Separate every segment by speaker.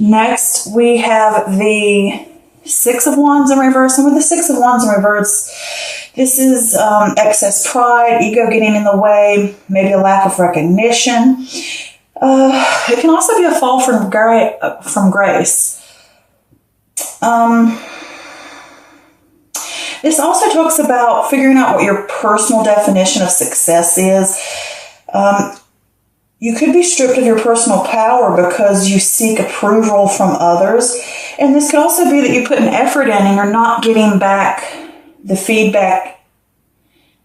Speaker 1: Next, we have the Six of Wands in reverse. And with the Six of Wands in reverse, this is excess pride, ego getting in the way, maybe a lack of recognition. It can also be a fall from grace. This also talks about figuring out what your personal definition of success is. You could be stripped of your personal power because you seek approval from others. And this could also be that you put an effort in and you're not getting back the feedback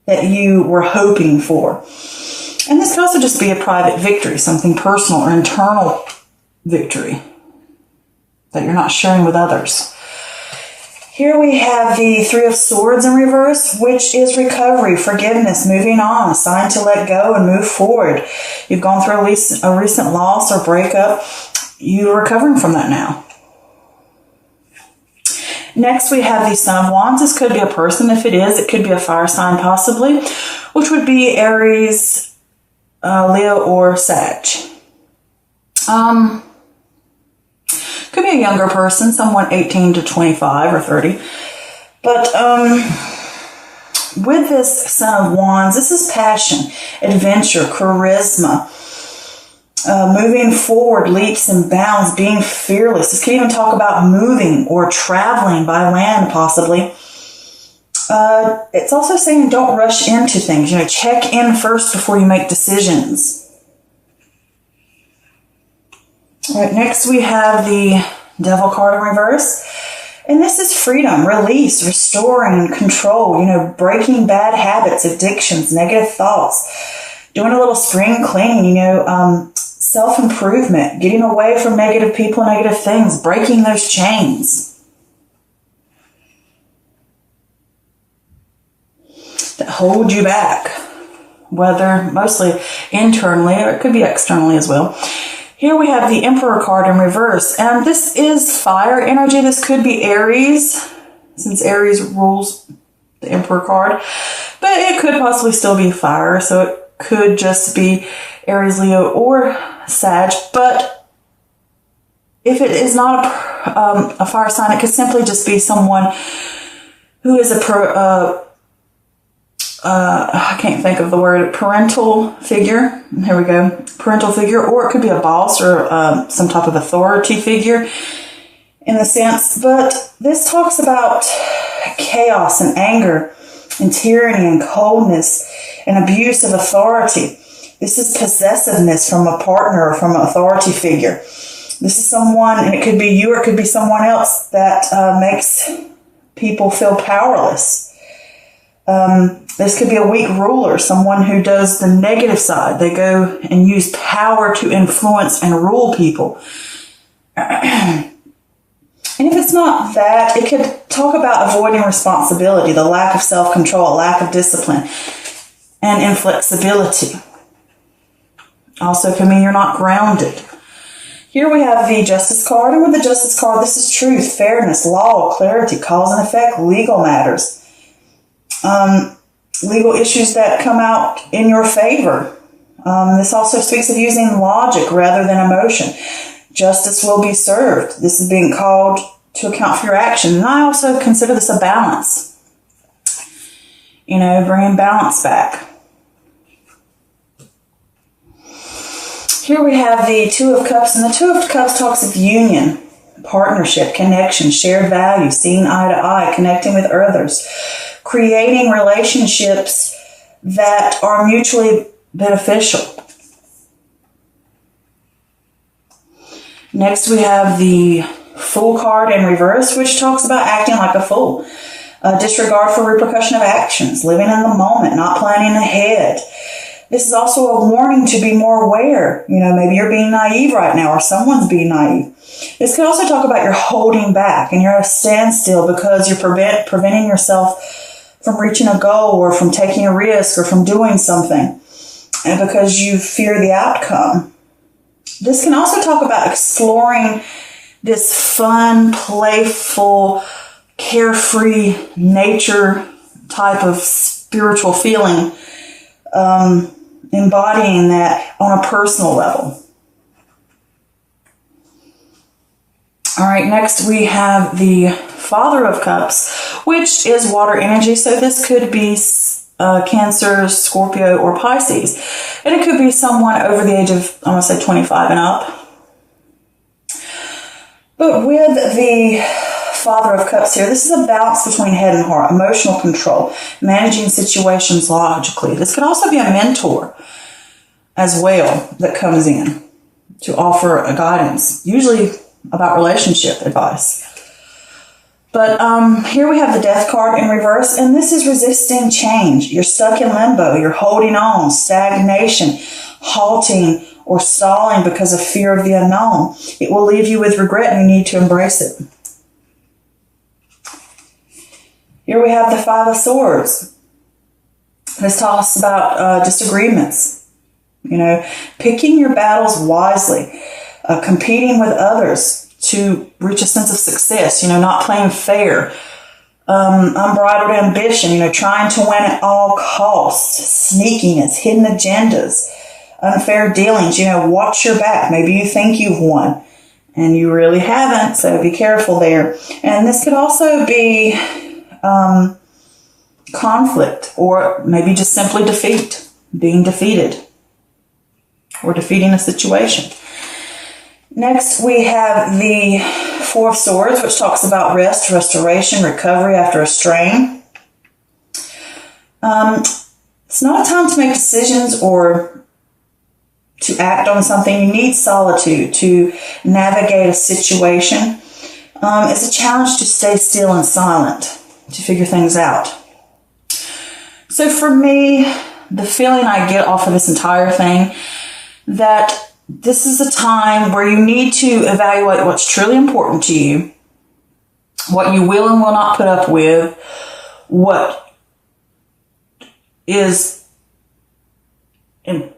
Speaker 1: that you were hoping for. And this could also just be a private victory, something personal or internal victory that you're not sharing with others. Here we have the Three of Swords in reverse, which is recovery, forgiveness, moving on, a sign to let go and move forward. You've gone through a recent loss or breakup. You're recovering from that now. Next, we have the Son of Wands. This could be a person. If it is, it could be a fire sign possibly, which would be Aries, Leo, or Sag. Could be a younger person, someone 18 to 25 or 30. But with this Son of Wands, this is passion, adventure, charisma, moving forward, leaps and bounds, being fearless. This can even talk about moving or traveling by land, possibly. It's also saying don't rush into things. Check in first before you make decisions. All right, next we have the Devil card in reverse. And this is freedom, release, restoring, control, breaking bad habits, addictions, negative thoughts, doing a little spring cleaning, self-improvement, getting away from negative people, negative things, breaking those chains that hold you back, whether mostly internally or it could be externally as well. Here we have the Emperor card in reverse, and this is fire energy. This could be Aries, since Aries rules the Emperor card, but it could possibly still be fire, so it could just be Aries, Leo, or Sag. But if it is not a fire sign, it could simply just be someone who is I can't think of the word, parental figure. Here we go. Parental figure, or it could be a boss or some type of authority figure in the sense. But this talks about chaos and anger and tyranny and coldness and abuse of authority. This is possessiveness from a partner or from an authority figure. This is someone, and it could be you or it could be someone else that makes people feel powerless. This could be a weak ruler, someone who does the negative side. They go and use power to influence and rule people. And if it's not that, it could talk about avoiding responsibility, the lack of self-control, lack of discipline, and inflexibility. Also can mean you're not grounded. Here we have the Justice card, and with the Justice card, this is truth, fairness, law, clarity, cause and effect, legal matters. Legal issues that come out in your favor. This also speaks of using logic rather than emotion. Justice will be served. This is being called to account for your action. And I also consider this a balance. Bringing balance back. Here we have the Two of Cups, and the Two of Cups talks of union, partnership, connection, shared value, seeing eye to eye, connecting with others, creating relationships that are mutually beneficial. Next, we have the Fool card in reverse, which talks about acting like a fool. Disregard for repercussion of actions, living in the moment, not planning ahead. This is also a warning to be more aware. Maybe you're being naive right now, or someone's being naive. This could also talk about you're holding back and you're at a standstill because you're preventing yourself from reaching a goal or from taking a risk or from doing something, and because you fear the outcome. This can also talk about exploring this fun, playful, carefree nature type of spiritual feeling, embodying that on a personal level. All right, next we have the Father of Cups, which is water energy. So this could be Cancer, Scorpio, or Pisces. And it could be someone over the age of, I want to say 25 and up. But with the Father of Cups here, this is a balance between head and heart, emotional control, managing situations logically. This could also be a mentor as well that comes in to offer a guidance, usually about relationship advice. But here we have the Death card in reverse, and this is resisting change. You're stuck in limbo. You're holding on, stagnation, halting, or stalling because of fear of the unknown. It will leave you with regret, and you need to embrace it. Here we have the Five of Swords. This talks about disagreements. You know, picking your battles wisely, competing with others to reach a sense of success, you know, not playing fair, unbridled ambition, you know, trying to win at all costs, sneakiness, hidden agendas, unfair dealings, you know, watch your back. Maybe you think you've won and you really haven't, so be careful there. And this could also be conflict, or maybe just simply defeat, being defeated, or defeating a situation. Next, we have the Four of Swords, which talks about rest, restoration, recovery after a strain. It's not a time to make decisions or to act on something. You need solitude to navigate a situation. It's a challenge to stay still and silent, to figure things out. So for me, the feeling I get off of this entire thing, that this is a time where you need to evaluate what's truly important to you, what you will and will not put up with, what is let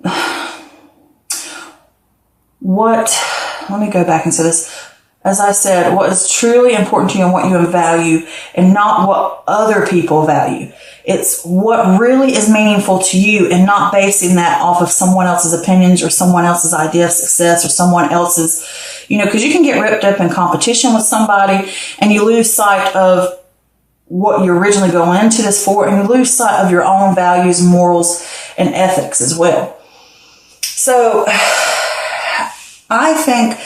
Speaker 1: me go back and say this. As I said, what is truly important to you and what you value, and not what other people value. It's what really is meaningful to you, and not basing that off of someone else's opinions or someone else's idea of success or someone else's, you know, because you can get ripped up in competition with somebody and you lose sight of what you're originally going into this for, and you lose sight of your own values, morals, and ethics as well. So I think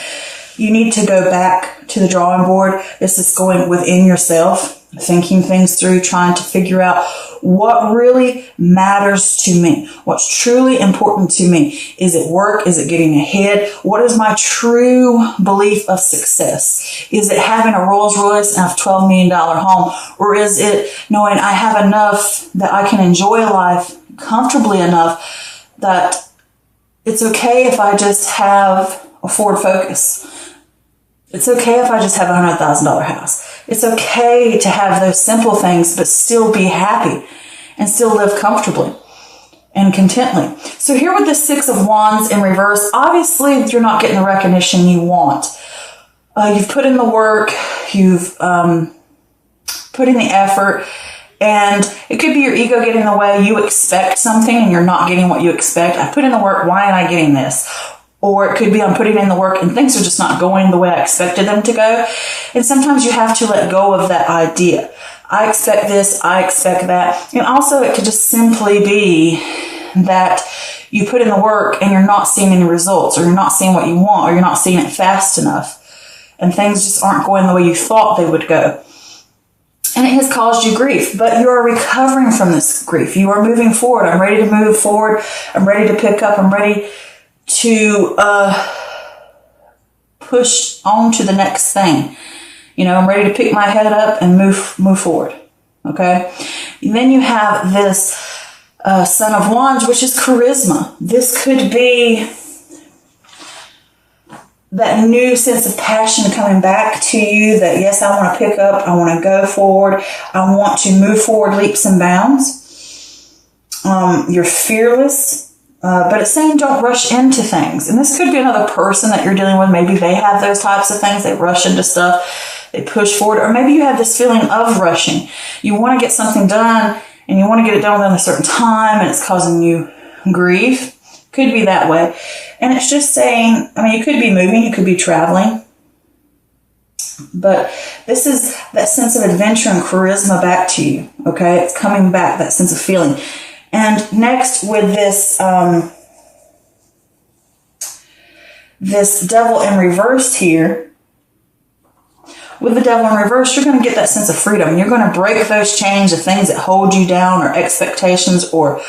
Speaker 1: you need to go back to the drawing board. This is going within yourself, thinking things through, trying to figure out what really matters to me, what's truly important to me. Is it work? Is it getting ahead? What is my true belief of success? Is it having a Rolls Royce and a $12 million home? Or is it knowing I have enough that I can enjoy life comfortably enough that it's okay if I just have a Ford Focus? It's okay if I just have a $100,000 house. It's okay to have those simple things, but still be happy and still live comfortably and contently. So here with the Six of Wands in reverse, obviously you're not getting the recognition you want. You've put in the work, you've put in the effort, and it could be your ego getting in the way. You expect something and you're not getting what you expect. I put in the work, why am I getting this? Or it could be I'm putting in the work and things are just not going the way I expected them to go. And sometimes you have to let go of that idea. I expect this, I expect that. And also it could just simply be that you put in the work and you're not seeing any results, or you're not seeing what you want, or you're not seeing it fast enough. And things just aren't going the way you thought they would go. And it has caused you grief, but you are recovering from this grief. You are moving forward. I'm ready to move forward. I'm ready to pick up. I'm ready to push on to the next thing. You know, I'm ready to pick my head up and move forward. Okay. And then you have this Son of Wands, which is charisma. This could be that new sense of passion coming back to you, that yes, I want to pick up, I want to go forward, I want to move forward leaps and bounds. You're fearless. But it's saying don't rush into things. And this could be another person that you're dealing with. Maybe they have those types of things. They rush into stuff. They push forward. Or maybe you have this feeling of rushing. You want to get something done and you want to get it done within a certain time, and it's causing you grief. Could be that way. And it's just saying, I mean, you could be moving. You could be traveling. But this is that sense of adventure and charisma back to you, okay? It's coming back, that sense of feeling. And next with this, this devil in reverse here, with the devil in reverse, you're going to get that sense of freedom. You're going to break those chains of things that hold you down, or expectations, or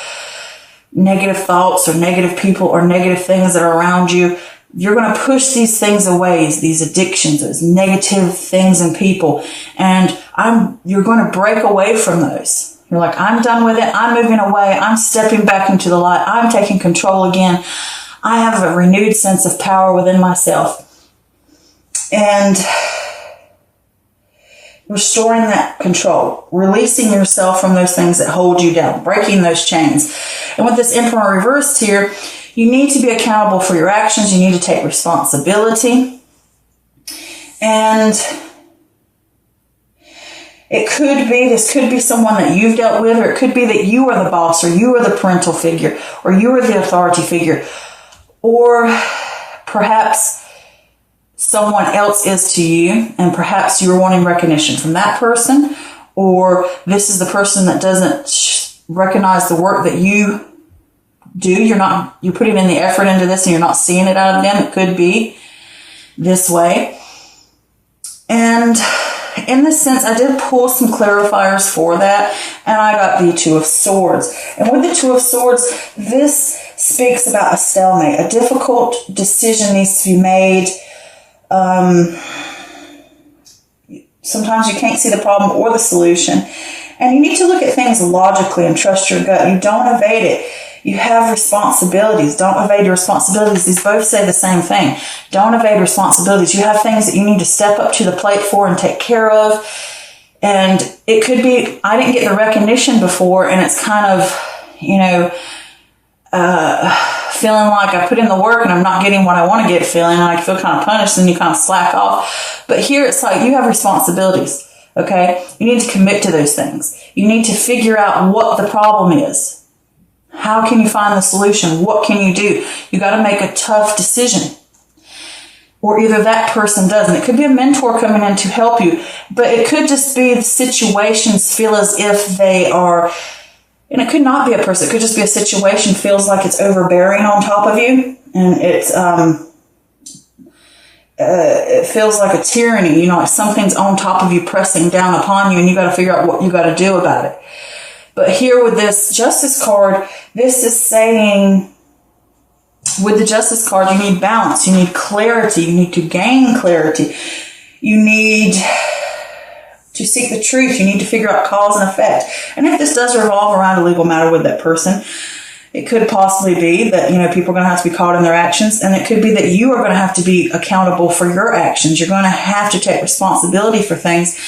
Speaker 1: negative thoughts, or negative people, or negative things that are around you. You're going to push these things away, these addictions, those negative things and people. And you're going to break away from those. You're like, I'm done with it. I'm moving away. I'm stepping back into the light. I'm taking control again. I have a renewed sense of power within myself. And restoring that control, releasing yourself from those things that hold you down, breaking those chains. And with this Emperor reversed here, you need to be accountable for your actions. You need to take responsibility. And this could be someone that you've dealt with, or it could be that you are the boss, or you are the parental figure, or you are the authority figure, or perhaps someone else is to you, and perhaps you're wanting recognition from that person, or this is the person that doesn't recognize the work that you do. You're putting in the effort into this and you're not seeing it out of them. It could be this way. And in this sense, I did pull some clarifiers for that, and I got the Two of Swords. And with the Two of Swords, this speaks about a stalemate. A difficult decision needs to be made. Sometimes you can't see the problem or the solution. And you need to look at things logically and trust your gut. You don't evade it. You have responsibilities. Don't evade your responsibilities. These both say the same thing. Don't evade responsibilities. You have things that you need to step up to the plate for and take care of. And it could be, I didn't get the recognition before, and it's kind of, feeling like I put in the work and I'm not getting what I want to get, feeling, and I feel kind of punished, and you kind of slack off. But here it's like you have responsibilities, okay? You need to commit to those things. You need to figure out what the problem is. How can you find the solution? What can you do? You got to make a tough decision. Or either that person does. And it could be a mentor coming in to help you. But it could just be the situations feel as if they are, and it could not be a person. It could just be a situation feels like it's overbearing on top of you. And it feels like a tyranny. Like something's on top of you, pressing down upon you, and you got to figure out what you got to do about it. But here with this Justice card, this is saying, with the Justice card, you need balance. You need clarity. You need to gain clarity. You need to seek the truth. You need to figure out cause and effect. And if this does revolve around a legal matter with that person, it could possibly be that, people are going to have to be caught in their actions. And it could be that you are going to have to be accountable for your actions. You're going to have to take responsibility for things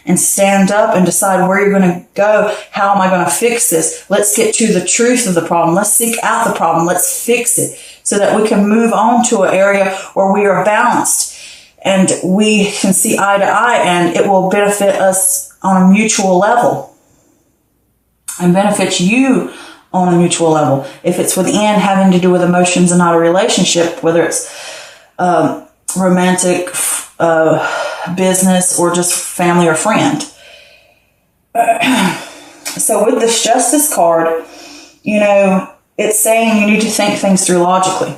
Speaker 1: and stand up and decide where you're going to go. How am I going to fix this? Let's get to the truth of the problem. Let's seek out the problem. Let's fix it so that we can move on to an area where we are balanced and we can see eye to eye, and it will benefit us on a mutual level and benefit you on a mutual level. If it's within, having to do with emotions and not a relationship, whether it's romantic, business, or just family or friend. So with this Justice card, it's saying you need to think things through logically.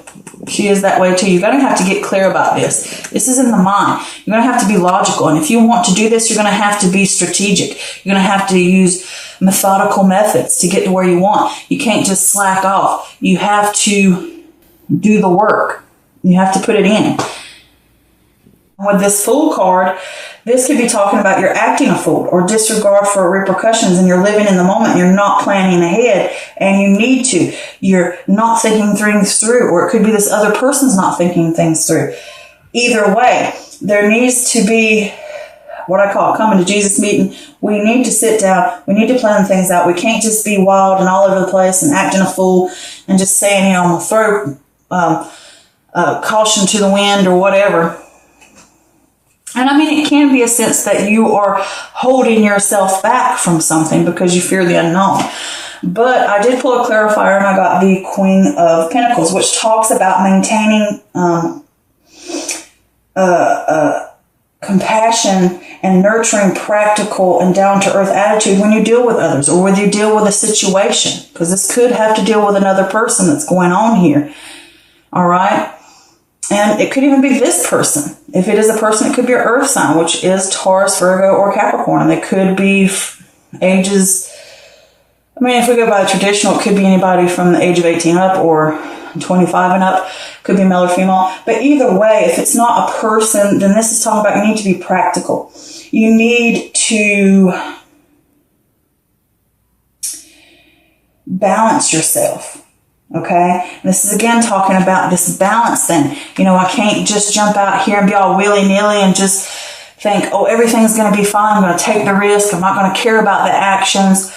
Speaker 1: She is that way too. You're going to have to get clear about this. This is in the mind. You're going to have to be logical. And if you want to do this, you're going to have to be strategic. You're going to have to use methodical methods to get to where you want. You can't just slack off. You have to do the work. You have to put it in. With this Fool card, this could be talking about you're acting a fool or disregard for repercussions, and you're living in the moment. You're not planning ahead, and you need to. You're not thinking things through, or it could be this other person's not thinking things through. Either way, there needs to be what I call coming to Jesus meeting. We need to sit down. We need to plan things out. We can't just be wild and all over the place and acting a fool and just saying, I'm going to throw caution to the wind or whatever. And it can be a sense that you are holding yourself back from something because you fear the unknown. But I did pull a clarifier, and I got the Queen of Pentacles, which talks about maintaining compassion and nurturing, practical, and down-to-earth attitude when you deal with others or when you deal with a situation, because this could have to deal with another person that's going on here. All right? And it could even be this person. If it is a person, it could be your earth sign, which is Taurus, Virgo, or Capricorn. And they could be ages. I mean, if we go by the traditional, it could be anybody from the age of 18 up or 25 and up. Could be male or female. But either way, if it's not a person, then this is talking about you need to be practical. You need to balance yourself. Okay? And this is again talking about this balance thing. You know, I can't just jump out here and be all willy-nilly and just think, oh, everything's going to be fine. I'm going to take the risk. I'm not going to care about the actions.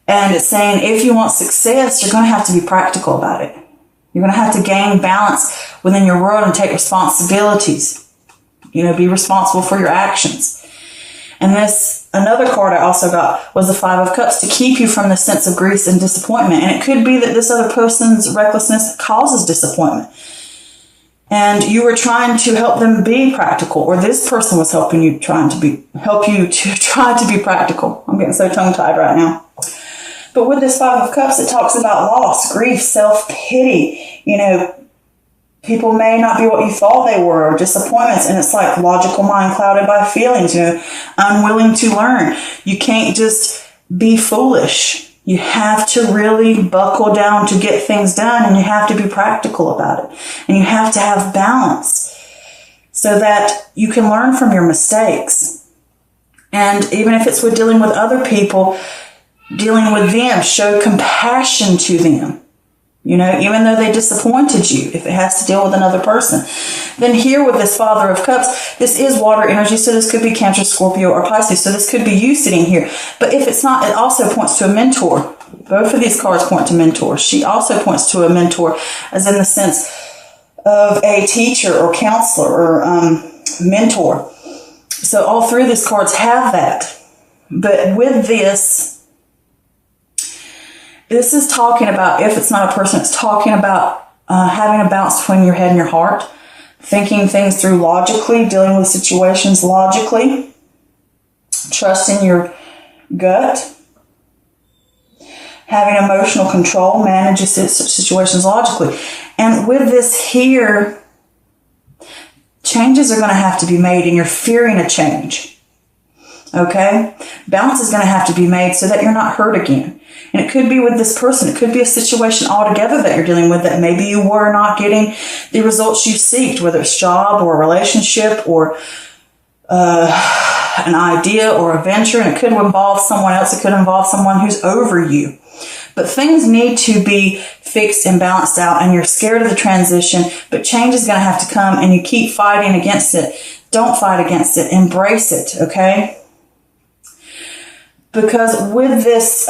Speaker 1: And it's saying if you want success, you're going to have to be practical about it. You're going to have to gain balance within your world and take responsibilities. You know, be responsible for your actions. And this, another card I also got was the Five of Cups to keep you from the sense of grief and disappointment. And it could be that this other person's recklessness causes disappointment. And you were trying to help them be practical, or this person was helping you help you to try to be practical. I'm getting so tongue-tied right now. But with this Five of Cups, it talks about loss, grief, self-pity. You know, people may not be what you thought they were, or disappointments. And it's like logical mind clouded by feelings, you know, unwilling to learn. You can't just be foolish. You have to really buckle down to get things done, and you have to be practical about it. And you have to have balance so that you can learn from your mistakes. And even if it's with dealing with other people, dealing with them, show compassion to them. You know, even though they disappointed you, if it has to deal with another person. Then here with this Father of Cups, this is water energy, so this could be Cancer, Scorpio, or Pisces. So this could be you sitting here. But if it's not, it also points to a mentor. Both of these cards point to mentors. She also points to a mentor, as in the sense of a teacher or counselor or mentor. So all three of these cards have that. But with this is talking about, if it's not a person, it's talking about having a balance between your head and your heart, thinking things through logically, dealing with situations logically, trusting your gut, having emotional control, managing situations logically. And with this here, changes are going to have to be made, and you're fearing a change. Okay? Balance is going to have to be made so that you're not hurt again. And it could be with this person. It could be a situation altogether that you're dealing with that maybe you were not getting the results you seeked, whether it's job or a relationship or an idea or a venture. And it could involve someone else. It could involve someone who's over you. But things need to be fixed and balanced out, and you're scared of the transition, but change is going to have to come, and you keep fighting against it. Don't fight against it. Embrace it, okay? Because with this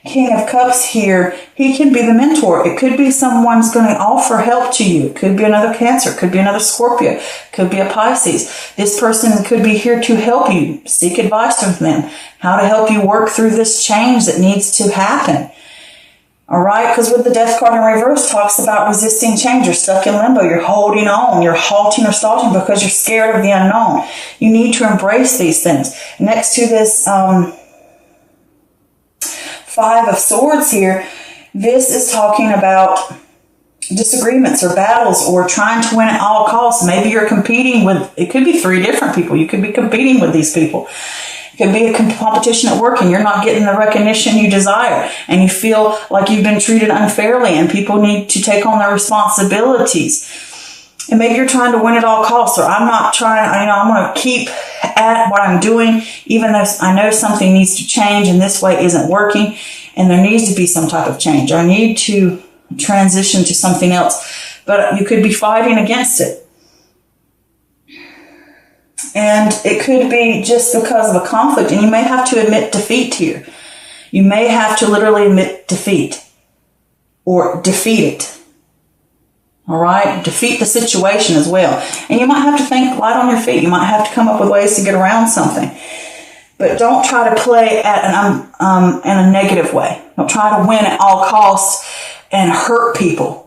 Speaker 1: King of Cups here, he can be the mentor. It could be someone's going to offer help to you. It could be another Cancer. It could be another Scorpio. It could be a Pisces. This person could be here to help you. Seek advice from them. How to help you work through this change that needs to happen. All right? Because with the Death card in reverse, talks about resisting change. You're stuck in limbo. You're holding on. You're halting or stalling because you're scared of the unknown. You need to embrace these things. Next to this Five of Swords here, this is talking about disagreements or battles or trying to win at all costs. Maybe you're competing with, it could be 3 different people. You could be competing with these people. It could be a competition at work and you're not getting the recognition you desire and you feel like you've been treated unfairly and people need to take on their responsibilities. And maybe you're trying to win at all costs, or I'm not trying, I'm going to keep at what I'm doing, even though I know something needs to change and this way isn't working and there needs to be some type of change. I need to transition to something else, but you could be fighting against it. And it could be just because of a conflict, and you may have to admit defeat here. You may have to literally admit defeat or defeat it. All right? Defeat the situation as well. And you might have to think light on your feet. You might have to come up with ways to get around something. But don't try to play at in a negative way. Don't try to win at all costs and hurt people.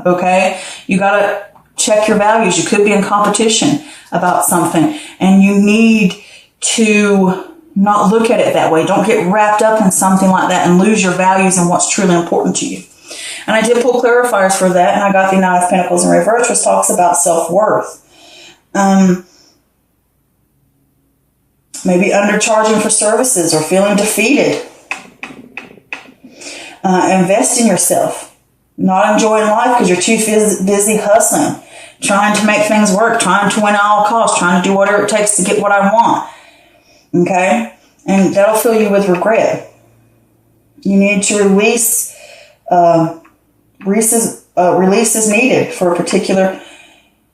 Speaker 1: Okay? You got to check your values. You could be in competition about something, and you need to not look at it that way. Don't get wrapped up in something like that and lose your values and what's truly important to you. And I did pull clarifiers for that, and I got the Nine of Pentacles in reverse, which talks about self-worth. Maybe undercharging for services or feeling defeated. Invest in yourself. Not enjoying life because you're too busy hustling, trying to make things work, trying to win at all costs, trying to do whatever it takes to get what I want. Okay? And that'll fill you with regret. You need to release is needed for a particular,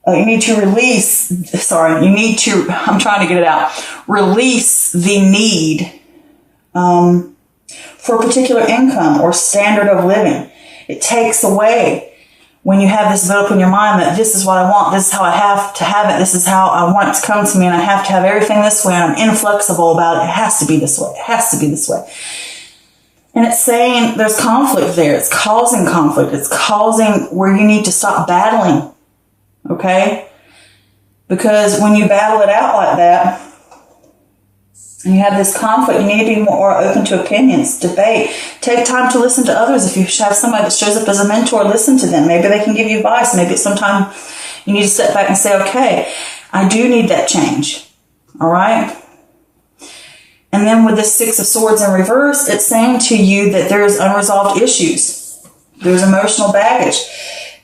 Speaker 1: release the need for a particular income or standard of living. It takes away when you have this built up in your mind that this is what I want, this is how I have to have it, this is how I want it to come to me, and I have to have everything this way, and I'm inflexible about it. It has to be this way. It has to be this way. And it's saying there's conflict there. It's causing conflict. It's causing where you need to stop battling. Okay? Because when you battle it out like that, and you have this conflict, you need to be more open to opinions, debate. Take time to listen to others. If you have somebody that shows up as a mentor, listen to them. Maybe they can give you advice. Maybe sometimes you need to step back and say, okay, I do need that change. All right? And then with the Six of Swords in reverse, it's saying to you that there's unresolved issues. There's emotional baggage.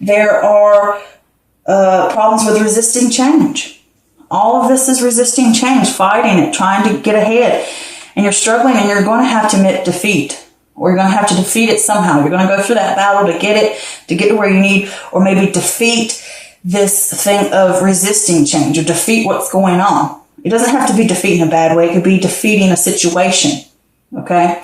Speaker 1: There are problems with resisting change. All of this is resisting change, fighting it, trying to get ahead. And you're struggling, and you're going to have to admit defeat. Or you're going to have to defeat it somehow. You're going to go through that battle to get to where you need, or maybe defeat this thing of resisting change, or defeat what's going on. It doesn't have to be defeat in a bad way. It could be defeating a situation. Okay?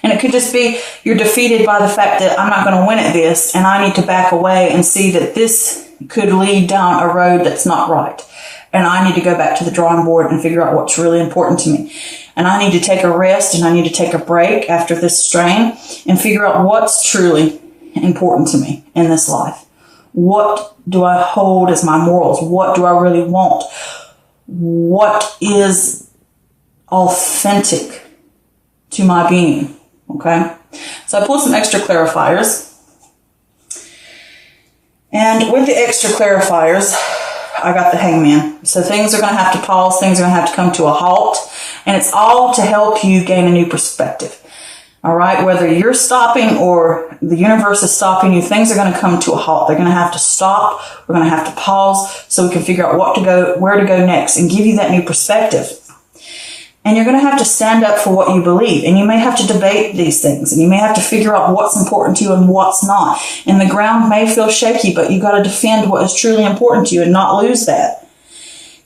Speaker 1: And it could just be you're defeated by the fact that I'm not going to win at this, and I need to back away and see that this could lead down a road that's not right. And I need to go back to the drawing board and figure out what's really important to me. And I need to take a rest, and I need to take a break after this strain and figure out what's truly important to me in this life. What do I hold as my morals? What do I really want? What is authentic to my being? Okay? So I pulled some extra clarifiers. And with the extra clarifiers, I got the Hangman. So things are going to have to pause. Things are going to have to come to a halt. And it's all to help you gain a new perspective. All right? Whether you're stopping or the universe is stopping you, things are going to come to a halt. They're going to have to stop. We're going to have to pause so we can figure out where to go next, and give you that new perspective. And you're going to have to stand up for what you believe. And you may have to debate these things. And you may have to figure out what's important to you and what's not. And the ground may feel shaky, but you got to defend what is truly important to you and not lose that.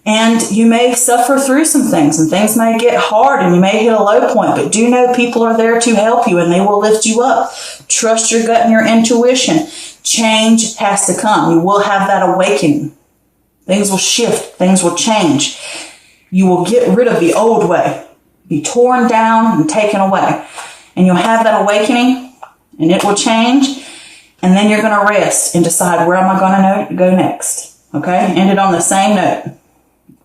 Speaker 1: And you may suffer through some things, and things may get hard, and you may hit a low point, but do know people are there to help you, and they will lift you up. Trust your gut and your intuition. Change has to come. You will have that awakening. Things will shift. Things will change. You will get rid of the old way, be torn down and taken away. And you'll have that awakening, and it will change. And then you're going to rest and decide, where am I going to go next? Okay? End it on the same note.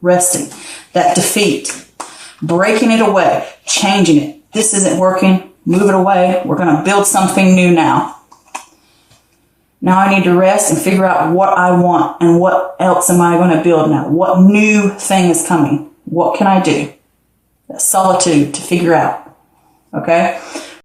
Speaker 1: Resting. That defeat. Breaking it away. Changing it. This isn't working. Move it away. We're going to build something new now. Now I need to rest and figure out what I want, and what else am I going to build now? What new thing is coming? What can I do? That solitude to figure out. Okay?